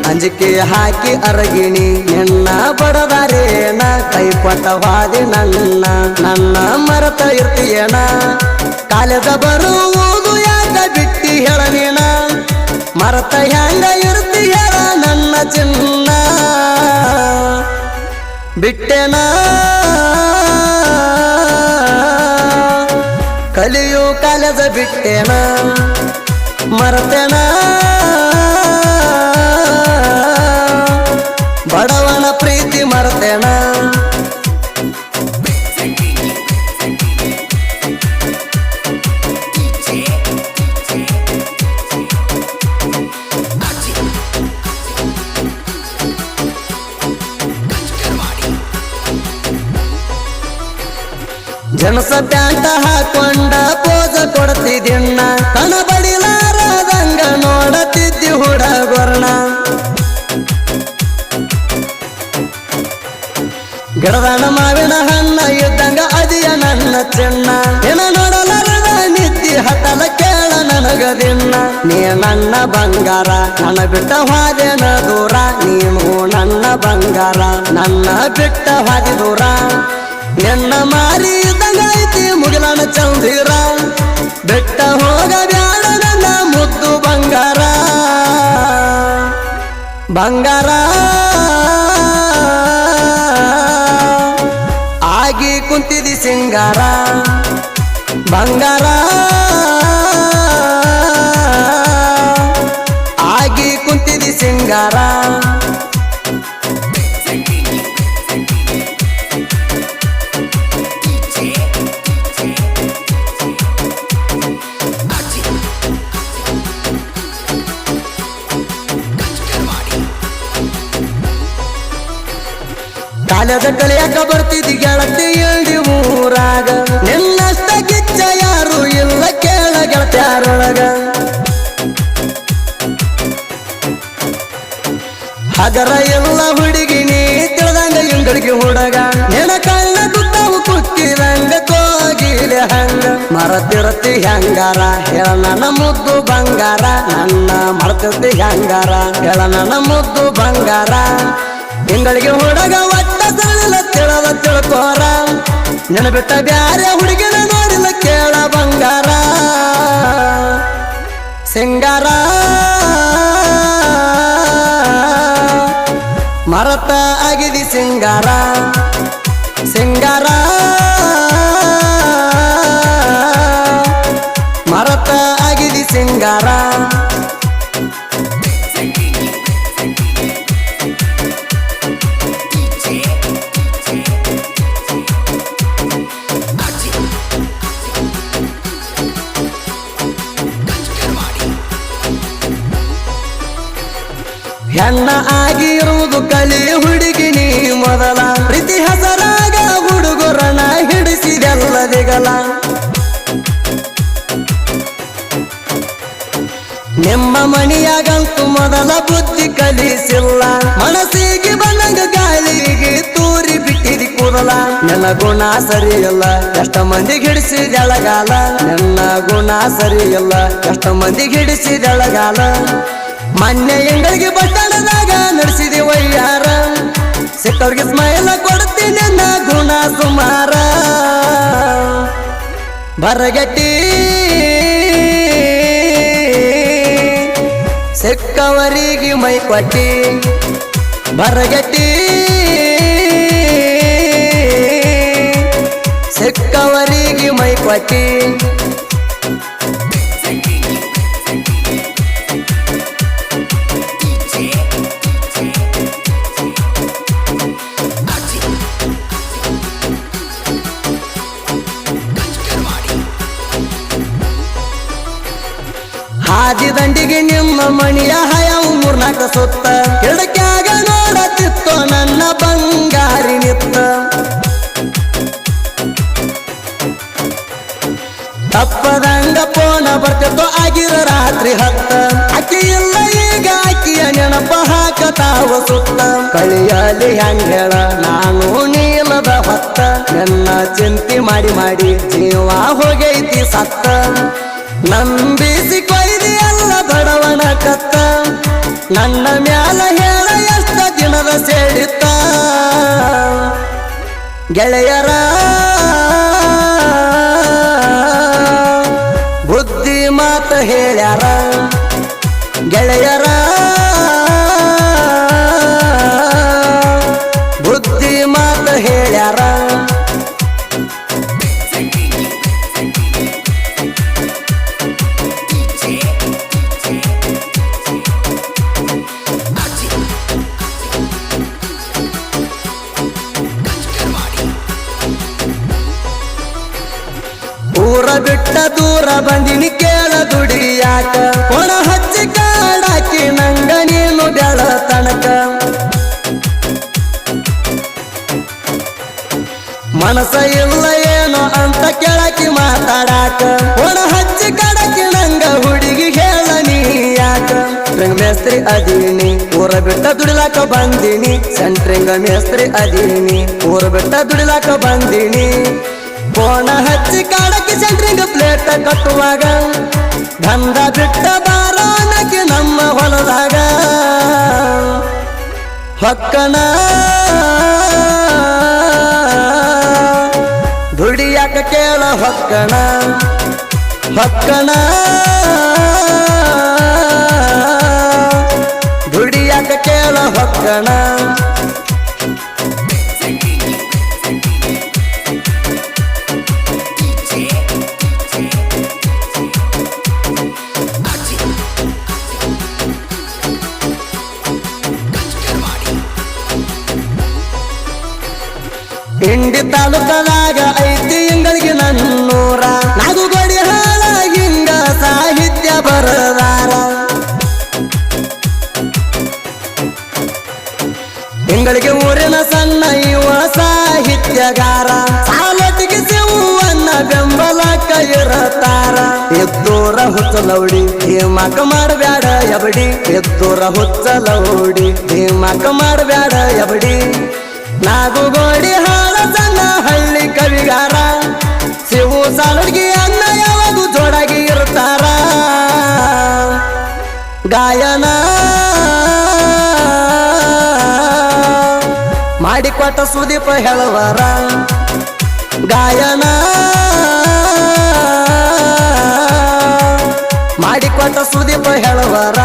ಅಂಜಿಕೆ ಹಾಕಿ ಅರಗಿಣಿ ನಿನ್ನ ಬಡದಾರೇನ ಕೈ ಕೊಟ್ಟವಾದಿ ನನ್ನ ಮರತ ಇರ್ತೀಯೇನ ಕಾಲೇಜ ಬರುವುದು ಯಾಕ ಬಿಟ್ಟಿ ಹೇಳನೇನ ಮರತ ಹೆಂಗ ಇರ್ತೀಯ ನನ್ನ ಚಿನ್ನ ಬಿಟ್ಟೆನ ಕಲಿಯು ಕಾಲೇಜ ಬಿಟ್ಟೆನ ಮರತೆನ ಬಡವನ ಪ್ರೀತಿ ಮರತೆನ ಜನಸ ಪ್ಯಾಂಟ ಹಾಕೊಂಡ ಪೋಜ ಕೊಡ್ತಿದ್ದಿಣ್ಣ ಕಣ ಬಡಿಲಾರದಂಗ ನೋಡತಿದ್ದಿ ಹುಡುಗರ್ಣ ಗಿಡದಣ್ಣ ಮಾವಿನ ಹಣ್ಣ ಇದ್ದಂಗ ಅದಿಯ ನನ್ನ ಚಿನ್ನ ಏನ ನೋಡಲಾರದ ನಿದ್ದಿ ಹತ್ತಲ ಕೇಳ ನನಗದಿನ್ನ ನೀ ನನ್ನ ಬಂಗಾರ ನನ್ನ ಬಿಟ್ಟ ಹಾದೇನ ದೂರ ನೀನು ನನ್ನ ಬಂಗಾರ ನನ್ನ ಬಿಟ್ಟ ಹಾದಿ ದೂರ ನಿನ್ನ ಮಾರಿ ಇದ್ದಂಗ ಐತಿ ಮುಗಿಲನ ಚಂದಿರ ಬಿಟ್ಟ ಹೋಗ ಬ್ಯಾಡ ನನ್ನ ಮುದ್ದು ಬಂಗಾರ ಬಂಗಾರ ಆಗಿ ಕುಂತಿದಿ ಸಿಂಗಾರ ಬಂಗಾರ ಆಗಿ ಕುಂತಿದಿ ಸಿಂಗಾರ ಕಾಲೇಜ ಕಲಿಯಾಕ ಬರ್ತಿದ್ದಿ ಗೆಳತಿ ಎಳ್ದಿ ಊರಾಗ ನಿನ್ನಷ್ಟ ಕಿಚ್ಚ ಯಾರು ಇಲ್ಲ ಕೇಳ ಗೆಳತ್ಯಾರೊಳಗ ಹಗರ ಎಲ್ಲ ಹುಡುಗಿ ನೀ ತಿಳಿದಂಗ ಇಂಗಳಿಗೆ ಹುಡುಗ ನೆನ ಕಳ್ಳ ಗುತ್ತವು ಕುಕ್ಕಿದಂಗ ಕೋಗಿಲೆ ಹಂಗ ಮರತಿರತಿ ಹೆಂಗಾರ ಹೇಳ ನನ್ನ ಮುದ್ದು ಬಂಗಾರ ನನ್ನ ಮರತಿರ್ತಿ ಹೆಂಗಾರ ಹೇಳ ನನ್ನ ಮುದ್ದು ಬಂಗಾರ ಇಂಗಳಿಗೆ ಹುಡುಗ ಒಟ್ಟ ಸರಳಿಲ್ಲ ತಿಳದ ತಿಳ್ಕೋರ ನೆನ ಬಿಟ್ಟ ಬ್ಯಾರೆ ಹುಡುಗಿನ ನೋಡಿಲ್ಲ ಕೇಳ ಬಂಗಾರ ಸಿಂಗಾರ ಮರತ ಆಗಿದಿ ಸಿಂಗಾರ ಸಿಂಗಾರ ಮರತ ಆಗಿದಿ ಸಿಂಗಾರ ಹೆಣ್ಣ ಆಗಿರುವುದು ಕಲಿ ಹುಡುಗಿ ನೀ ಮೊದಲ ಪ್ರೀತಿ ಹೆಸರಾಗ ಹುಡುಗರನ ಹಿಡಿಸಿದೆಲ್ಲ ದಿಗಲ ನಿಮ್ಮ ಮಣಿಯಾಗಂತೂ ಮೊದಲ ಬುದ್ಧಿ ಕಲಿಸಿಲ್ಲ ಮನಸ್ಸಿಗೆ ಬಂದಂಗ ಗಾಳಿಗೆ ತೂರಿ ಬಿಟ್ಟಿದಿ ಕೂದಲ ನನ್ನ ಗುಣ ಸರಿಯಿಲ್ಲ ಎಷ್ಟ ಮಂದಿಗೆ ಹಿಡಿಸಿದೆಳಗಾಲ ನನ್ನ ಗುಣ ಸರಿಯಿಲ್ಲ ಎಷ್ಟ ಮಂದಿಗೆ ಹಿಡಿಸಿದೆಳಗಾಲ ಮೊನ್ನೆ ಎಂಗಳಿಗೆ ಬಟ್ಟಣದಾಗ ನಡೆಸಿದಿ ವಯ್ಯಾರ ಸಿಕ್ಕವ್ರಿಗೆ ಸ್ಮೈಲ ಕೊಡ್ತೀನಿ ನನ್ನ ಗುಣ ಸುಮಾರ ಬರಗಟ್ಟಿ ಸಿಕ್ಕವರಿಗೆ ಮೈ ಕೊಟ್ಟಿ ಬರಗಟ್ಟಿ ಸಿಕ್ಕವರಿಗೆ ಮೈ ಕೊಟ್ಟಿ ಹಾದಿ ದಂಡಿಗೆ ನಿಮ್ಮ ಮಣಿಯ ಹಯವು ಮೂರ್ನಾಕ ಸುತ್ತ ಕಿಡಕ್ಯಾಗ ನೋಡತಿತ್ತು ನನ್ನ ಬಂಗಾರಿ ನಿತ್ತ ತಪ್ಪದಂಗ ಪೋನ ಬರ್ತಿತ್ತು ಆಗಿರ ರಾತ್ರಿ 10 ಅಕ್ಕಿ ಇಲ್ಲ ಈಗ ಅಕ್ಕಿಯ ನೆನಪ ಹಾಕತಾವ ಸುತ್ತ ಕಳಿಯಲಿ ಹೆಂಗಳ ನಾನು ನೀಲದ ಹೊತ್ತ ನನ್ನ ಚಿಂತೆ ಮಾಡಿ ಮಾಡಿ ಜೀವ ಹೋಗೈತಿ ಸತ್ತ ನಂಬಿಸಿ ಕೊಯ್ದಿ ಎಲ್ಲ ಬಡವನ ಕತ್ತ ನನ್ನ ಮ್ಯಾಲ ಹೇಳ ಎಷ್ಟ ದಿನದ ಸೇಡಿತ್ತ ಗೆಳೆಯರ ಬುದ್ಧಿ ಮಾತು ಹೇಳ್ಯಾರ ಗೆಳೆಯರ ಬುದ್ಧಿ ಮಾತು ಹೇಳ್ಯಾರ ಊರ ಬಿಟ್ಟ ದೂರ ಬಂದಿನಿ ಕೇಳ ದುಡಿಯಾಕ ಒಣ ಹಚ್ಚಿ ಕಾಡಾಕಿ ನಂಗ ನೀನು ಬೆಳ ತನಕ ಮನಸ ಇಲ್ಲ ಏನೋ ಅಂತ ಕೇಳಾಕಿ ಮಾತಾಡಾಕ ಒಣ ಹಚ್ಚಿ ಕಾಡಾಕಿ ನಂಗ ಹುಡುಗಿ ಹೇಳ ನೀ ಯಾಕ ಸೆಂಟ್ರಿಂಗ್ ಮೇಸ್ತ್ರಿ ಅದೀನಿ ಊರ ಬಿಟ್ಟ ದುಡಿಲಾಕ ಬಂದಿನಿ ಸೆಂಟ್ರಿಂಗ್ ಮೇಸ್ತ್ರಿ ಅದೀನಿ ಊರ ಬಿಟ್ಟ ದುಡಿಲಾಕ ಬಂದಿನಿ ಫೋನ ಹಚ್ಚಿ ಕಾಡಕ್ಕೆ ಸೆಂಟ್ರಿಂಗ್ ಪ್ಲೇಟ್ ಕಟ್ಟುವಾಗ ದಂಧ ಬಿಟ್ಟ ಬಾರಾನಕ್ಕೆ ನಮ್ಮ ಹೊಲದಾಗ ಹೊಕ್ಕನ ದುಡಿಯಾಕ ಕೇಳ ಹೊಕ್ಕನ ಹೊಕ್ಕನ ದುಡಿಯಾಕ ಕೇಳ ಹೊಕ್ಕನ ಇಂಡಿ ತಾಲೂಕದಾಗ ಐತಿ ಇಂಗಳಿಗೆ ನನ್ನೂರ ನಾಗುಗೋಡಿ ಹಾಳ ಹಿಂಗ ಸಾಹಿತ್ಯ ಬರದಾರ ಇಂಗಳಿಗೆ ಊರಿನ ಸಣ್ಣ ಇವ ಸಾಹಿತ್ಯಗಾರ ಸಾಲಟಿಗೆ ಸಿವನ್ನ ಬೆಂಬಲಕ್ಕ ಇರತಾರ ಎದ್ದೂರ ಹುಚ್ಚಲೌಡಿ ಧೀಮಕ ಮಾಡಬ್ಯಾಡ ಎಬಡಿ ಎದ್ದೂರ ಹುಚ್ಚಲೌಡಿ ಧೀಮಕ ಮಾಡಬ್ಯಾಡ ಎಬಡಿ ನಾಗುಗೋಡಿ ಹಾಳ ಸಣ್ಣ ಹಳ್ಳಿ ಕವಿಗಾರ ಶಿವು ಸಾಲಡ್ಗಿ ಅನ್ನ ಯಾವಾಗೂ ಜೋಡಾಗಿ ಇರ್ತಾರ ಗಾಯನ ಮಾಡಿಕೊಟ್ಟ ಸುದೀಪ ಹೇಳುವರ ಗಾಯನ ಮಾಡಿಕೊಟ್ಟ ಸುದೀಪ ಹೇಳುವರ